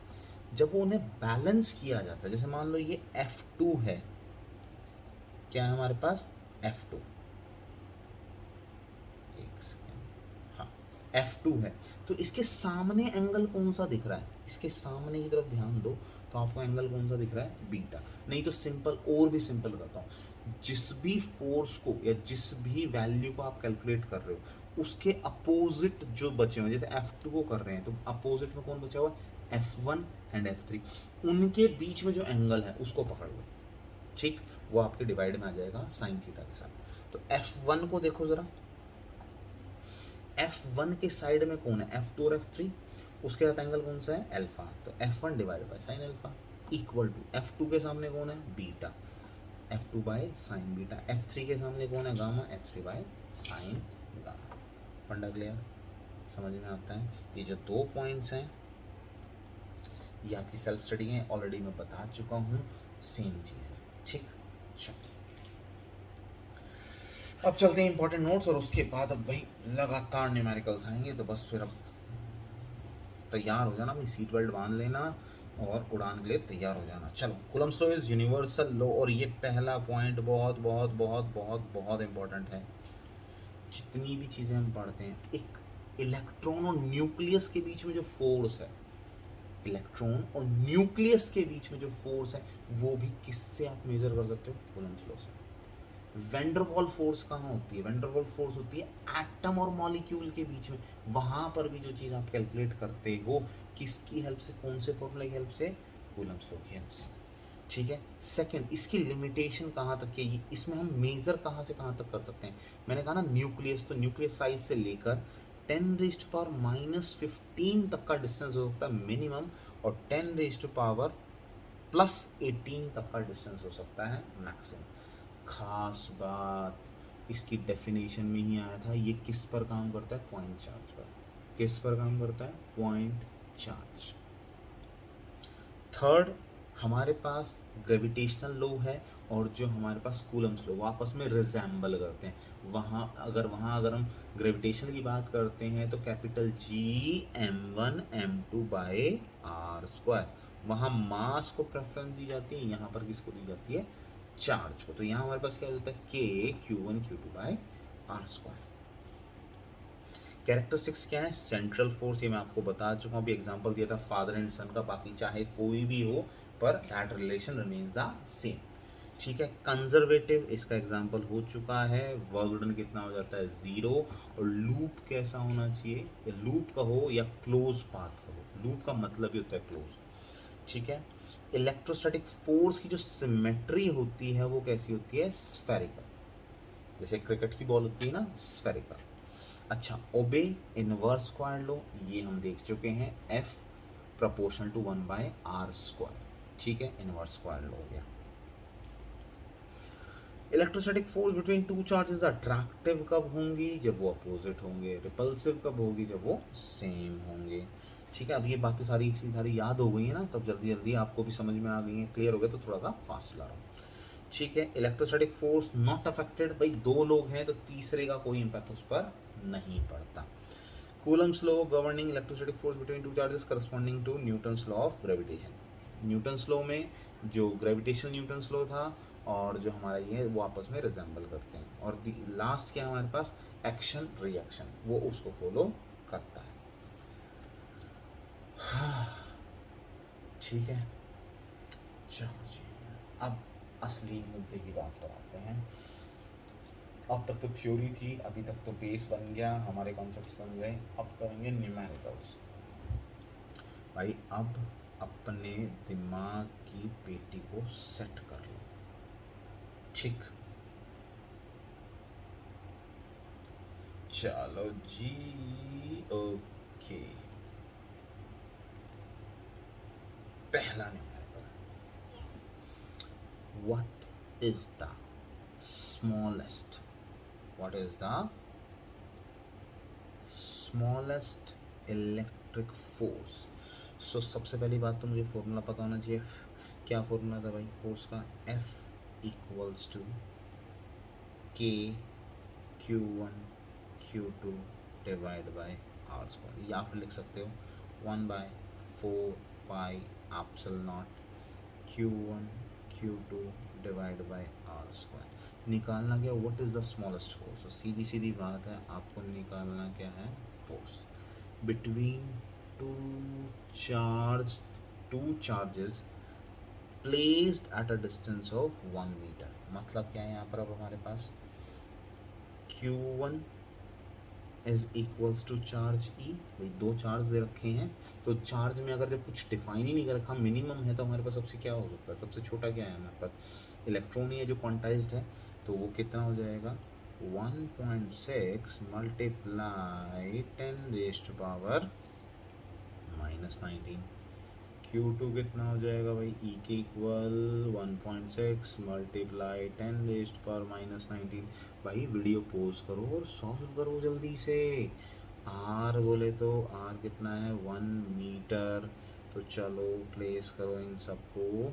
जब वो उन्हें बैलेंस किया जाता है। जैसे मान लो ये F2 है, क्या है हमारे पास, F2, एक सेकेंड, हाँ F2 है, तो इसके सामने एंगल कौन सा दिख रहा है, इसके सामने की तरफ ध्यान दो तो आपको एंगल कौन सा दिख रहा है, बीटा। नहीं तो सिंपल, और भी सिंपल करता हूँ, जिस भी फोर्स को या जिस भी वैल्यू को आप कैलकुलेट कर रहे हो उसके अपोजिट जो बचे हुए, जैसे F2 को कर रहे हैं तो अपोजिट में कौन बचा हुआ है, F1 एंड F3, उनके बीच में जो एंगल है उसको पकड़ लो। ठीक, वो आपके डिवाइड में आ जाएगा साइन थीटा के साथ। तो F1 को देखो जरा, F1 के साइड में कौन है, F2 और F3, उसके साथ एंगल कौन सा है, अल्फा, तो F1 divide by sine alpha equal to F2 के सामने कौन है, beta, F2 by sine beta, F3 के सामने कौन है, gamma, F3 by sine gamma. फंडा क्लियर, समझ में आता है। ये जो 2 पॉइंट्स हैं ये आपकी सेल्फ स्टडी है, ऑलरेडी मैं बता चुका हूँ, सेम चीज़ है। ठीक, चलिए अब चलते हैं इंपॉर्टेंट नोट्स, और उसके बाद अब भाई लगातार न्यूमेरिकल्स आएंगे, तो बस फिर अब तैयार हो जाना भाई, सीट बेल्ट बांध लेना, और उड़ान के लिए तैयार हो जाना। चलो, Coulomb's law is universal law, और ये पहला पॉइंट बहुत बहुत बहुत बहुत बहुत इंपॉर्टेंट है। जितनी भी चीज़ें हम पढ़ते हैं, एक इलेक्ट्रॉन और न्यूक्लियस के बीच में जो फोर्स है, इलेक्ट्रॉन और न्यूक्लियस के बीच में जो फोर्स है, वो भी किससे आप मेजर कर सकते हो? कूलम्ब्स लॉ से। वेंडरवॉल फोर्स कहाँ होती है? वेंडरवॉल फोर्स होती है एटम और मॉलिक्यूल के बीच में। वहां पर भी जो चीज़ आप कैलकुलेट करते हो, किसकी हेल्प से, कौन से फॉर्मूले की हेल्प से? कूलम्ब्स लॉ की हेल्प से। ठीक है। सेकंड, इसकी लिमिटेशन कहाँ तक है? इसमें हम मेजर कहाँ से कहाँ तक कर सकते हैं? मैंने कहा ना न्यूक्लियस, तो न्यूक्लियस साइज से लेकर 10⁻⁻15 तक का डिस्टेंस हो सकता है मिनिमम, और 10⁻+18 तक का डिस्टेंस हो सकता है मैक्सिमम। खास बात, इसकी डेफिनेशन में ही आया था, ये किस पर काम करता है? पॉइंट चार्ज पर। किस पर काम करता है? Point charge. थर्ड, हमारे पास ग्रेविटेशनल लो है, और जो हमारे पास कूलम्ब्स लो, वो आपस में रिजेंबल करते हैं। वहाँ अगर हम ग्रेविटेशन की बात करते हैं तो कैपिटल G m1 m2/r²। वहाँ मास को प्रेफरेंस दी जाती है, यहाँ पर किसको दी जाती है? चार्ज को। तो यहाँ हमारे पास क्या हो जाता है? K Q1 Q2/r²। कैरेक्टरिस्टिक्स क्या है? सेंट्रल फोर्स, ये मैं आपको बता चुका हूँ, अभी एग्जांपल दिया था फादर एंड सन का, बाकी चाहे कोई भी हो, पर that relation remains the same. ठीक है। कंजर्वेटिव, इसका एग्जांपल हो चुका है, वर्क डन कितना हो जाता है? 0। और लूप कैसा होना चाहिए? लूप कहो या क्लोज पाथ कहो, लूप का मतलब ही होता है क्लोज। ठीक है। इलेक्ट्रोस्टैटिक फोर्स की जो सिमेट्री होती है वो कैसी होती है? स्फेरिकल। जैसे क्रिकेट की बॉल होती है ना, स्फेरिकल। अच्छा, ओबे इनवर्स स्क्वायर लो, ये हम देख चुके हैं, F प्रोपोर्शनल टू 1/r²। ठीक है, इनवर्स स्क्वायर लो हो गया। Electrostatic force between two charges attractive कब होंगी? जब वो अपोजिट होंगे। रिपल्सिव कब होगी? जब वो सेम होंगे। ठीक है। अब ये बातें सारी याद हो गई है ना, तब जल्दी जल्दी आपको भी समझ में आ गई है, क्लियर हो गया, तो थोड़ा सा फास्ट चला रहा हूँ। ठीक है। इलेक्ट्रोस्टैटिक फोर्स नॉट अफेक्टेड, भाई दो लोग हैं तो तीसरे का कोई इम्पैक्ट उस पर नहीं पड़ता। Coulomb's law governing electrostatic force between two charges corresponding to Newton's law of gravitation. Newton's law में जो ग्रेविटेशनल न्यूटन्स लॉ था और जो हमारा ये है, वो आपस में रिजेंबल करते हैं। और लास्ट क्या हमारे पास? एक्शन रिएक्शन, वो उसको फॉलो करता है। ठीक है। चलो जी, अब असली मुद्दे की बात पर आते हैं। अब तक तो थ्योरी थी, अभी तक तो बेस बन गया, हमारे कॉन्सेप्ट्स बन गए, अब करेंगे न्यूमेरिकल्स। भाई अब अपने दिमाग की पेटी को सेट कर लो। ठीक, चलो जी, ओके। पहला numerical, what is the smallest smallest electric force? So सबसे पहली बात तो मुझे फॉर्मूला पता होना चाहिए। क्या फॉर्मूला था भाई फोर्स का? F equals to K Q1 Q2 divide by r², या फिर लिख सकते हो 1/4πε0 Q1 Q2 divide by r²। निकालना क्या? What is the smallest force? सीधी सीधी बात है, आपको निकालना क्या है? Force between two charge two charges placed at a distance of 1 metre. मतलब क्या है यहाँ पर? अब हमारे पास Q1 is equals to charge E, भाई दो चार्ज दे रखे हैं, तो चार्ज में अगर जब कुछ डिफाइन ही नहीं कर रखा, मिनिमम है, तो हमारे पास सबसे क्या हो सकता है? सबसे छोटा क्या है हमारे पास? इलेक्ट्रॉन ही है जो क्वांटाइज्ड है, तो वो कितना हो जाएगा? 1.6 मल्टीप्लाई 10⁻⁻19। Q2 कितना हो जाएगा भाई? E के इक्वल 1.6 मल्टीप्लाई 10⁻⁻19। भाई वीडियो पॉज करो और सॉल्व करो जल्दी से। R बोले तो R कितना है? 1 मीटर। तो चलो प्लेस करो इन सबको।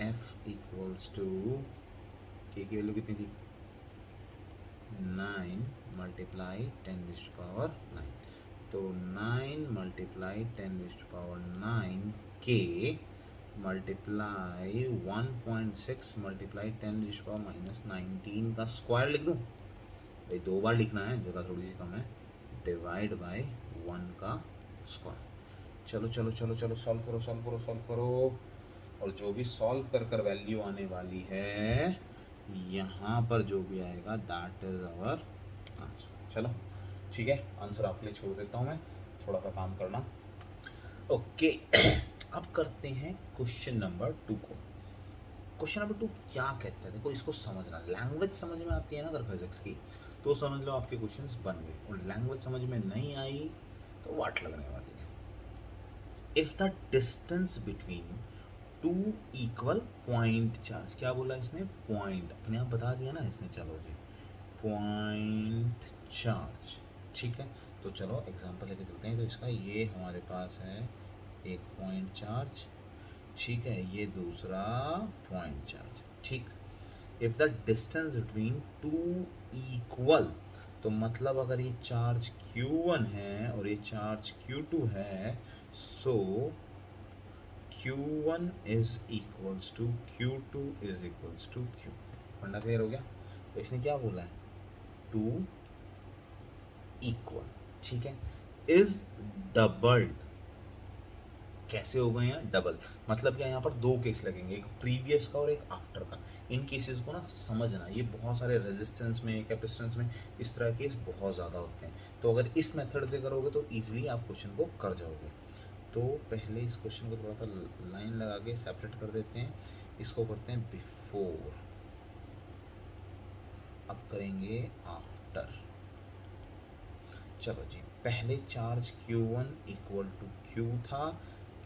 F इक्वल्स टू, के की वैल्यू कितनी थी? 9 मल्टीप्लाई 10⁻⁹। तो 9 मल्टीप्लाई 10⁻9 के मल्टीप्लाई 1.6 मल्टीप्लाई 10⁻−19 का स्क्वायर लिख दूँ? भाई 2 बार लिखना है, जगह थोड़ी सी कम है। डिवाइड बाय 1 का स्क्वायर। चलो चलो चलो चलो सॉल्व करो सॉल्व करो सॉल्व करो। और जो भी सॉल्व कर वैल्यू आने वाली है, यहाँ पर जो भी आएगा दैट इज आवर आंसर। चलो ठीक है, आंसर आपके लिए छोड़ देता हूँ मैं, थोड़ा सा काम करना। ओके अब करते हैं क्वेश्चन नंबर 2 को। क्वेश्चन नंबर 2 क्या कहता है, देखो इसको समझना। लैंग्वेज समझ में आती है ना अगर फिजिक्स की, तो समझ लो आपके क्वेश्चंस बन गए। और लैंग्वेज समझ में नहीं आई तो वाट लगने वाली है। If the distance between 2 equal point charge, क्या बोला इसने? पॉइंट, अपने आप बता दिया ना इसने। चलो जी, पॉइंट चार्ज, ठीक है। तो चलो एग्जांपल लेके चलते हैं। तो इसका ये हमारे पास है एक पॉइंट चार्ज, ठीक है, ये दूसरा पॉइंट चार्ज, ठीक। If the distance between 2 equal, तो मतलब अगर ये चार्ज Q1 है और ये चार्ज Q2 है, so Q1 is equals to Q2 is equals to Q। फंडा क्लियर हो गया? तो इसने क्या बोला है? 2 इक्वल, ठीक है, इज डबल्ड। कैसे हो गए हैं डबल? मतलब क्या, यहाँ पर 2 केस लगेंगे, एक प्रीवियस का और एक आफ्टर का। इन केसेस को ना समझना, ये बहुत सारे रेजिस्टेंस में, कैपेसिटेंस में इस तरह केस बहुत ज़्यादा होते हैं। तो अगर इस मेथड से करोगे तो ईजिली आप क्वेश्चन को कर जाओगे। तो पहले इस क्वेश्चन को थोड़ा सा लाइन लगा के सेपरेट कर देते हैं। इसको करते हैं बिफोर, अब करेंगे आफ्टर। चलो जी, पहले charge Q1 equal to Q था,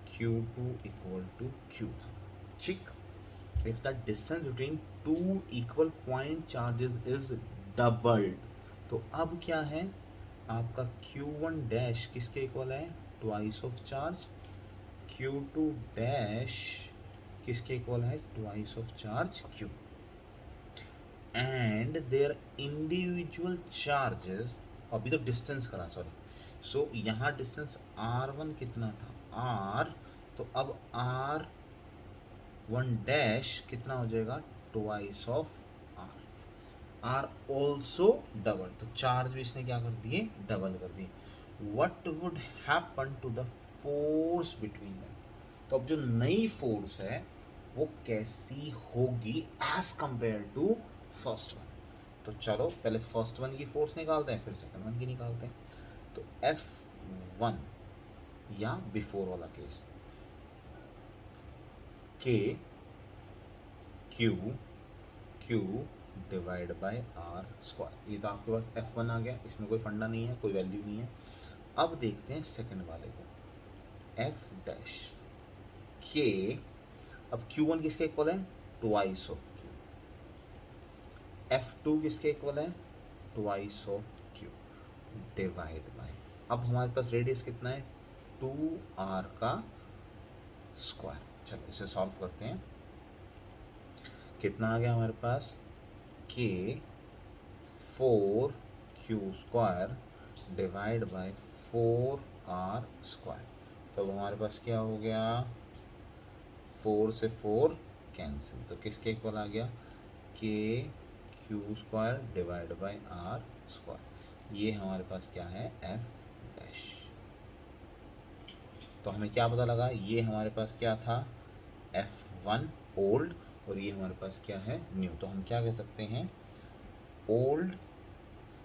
Q2 इक्वल टू Q था, ठीक। If the distance between 2 equal point charges is doubled, तो अब क्या है आपका Q1 डैश किसके इक्वल है? Twice of charge. Q2 dash किसके इक्वल है? Twice of charge Q। And their individual charges, अभी तो डिस्टेंस करा, सॉरी। सो यहाँ डिस्टेंस R1 कितना था? R, तो अब R1 डैश कितना हो जाएगा? Twice of R। R also double, तो चार्ज भी इसने क्या कर दिए? डबल कर दिए। What would happen to the force between them? तो अब जो नई फोर्स है वो कैसी होगी as compare to first one? तो चलो पहले फर्स्ट वन की फोर्स निकालते हैं, फिर सेकंड वन की निकालते हैं। तो F1 या बिफोर वाला case, K Q divide by R square. ये तो आपके पास F1 आ गया, इसमें कोई फंडा नहीं है, कोई वैल्यू नहीं है। अब देखते हैं सेकंड वाले को, F डैश K। अब Q1 किसके इक्वल है? Twice of Q। F2 किसके इक्वल है? Twice of Q divide bye, अब हमारे पास रेडियस कितना है? 2R का स्क्वायर। चलो इसे सॉल्व करते हैं। कितना आ गया हमारे पास? K 4Q square divide by 4R square. तो हमारे पास क्या हो गया? 4 से 4 कैंसिल, तो किसके इक्वल आ गया? K Q square divide by R square. ये हमारे पास क्या है? F dash. तो हमें क्या पता लगा? ये हमारे पास क्या था? F1 ओल्ड, और ये हमारे पास क्या है? न्यू। तो हम क्या कह सकते हैं? Old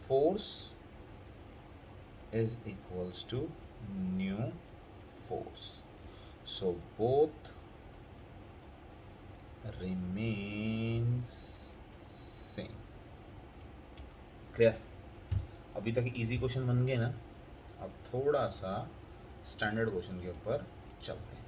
force is equals to new force, so both remains same। Clear? अभी तक इजी क्वेश्चन बन गए ना, अब थोड़ा सा स्टैंडर्ड क्वेश्चन के ऊपर चलते हैं।